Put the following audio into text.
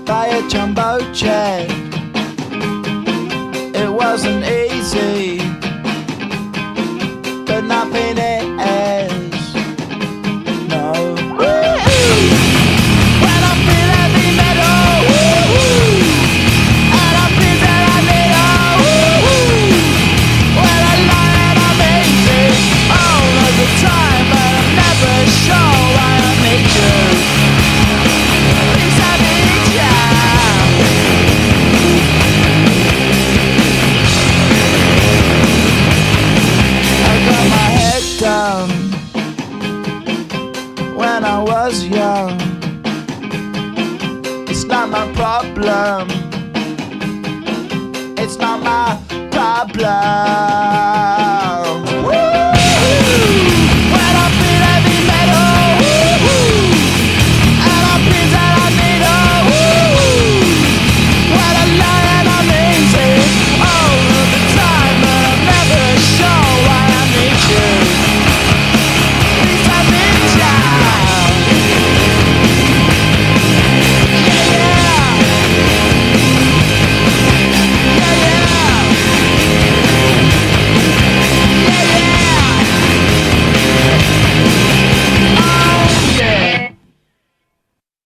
By a jumbo jet. It wasn't easy, but nothing is. No. When I feel heavy metal, and I feel that I need when I lie and I'm easy all of the time, but I'm never sure why I need you. Please I need you. Down when I was young. It's not my problem. It's not my problem. Woo!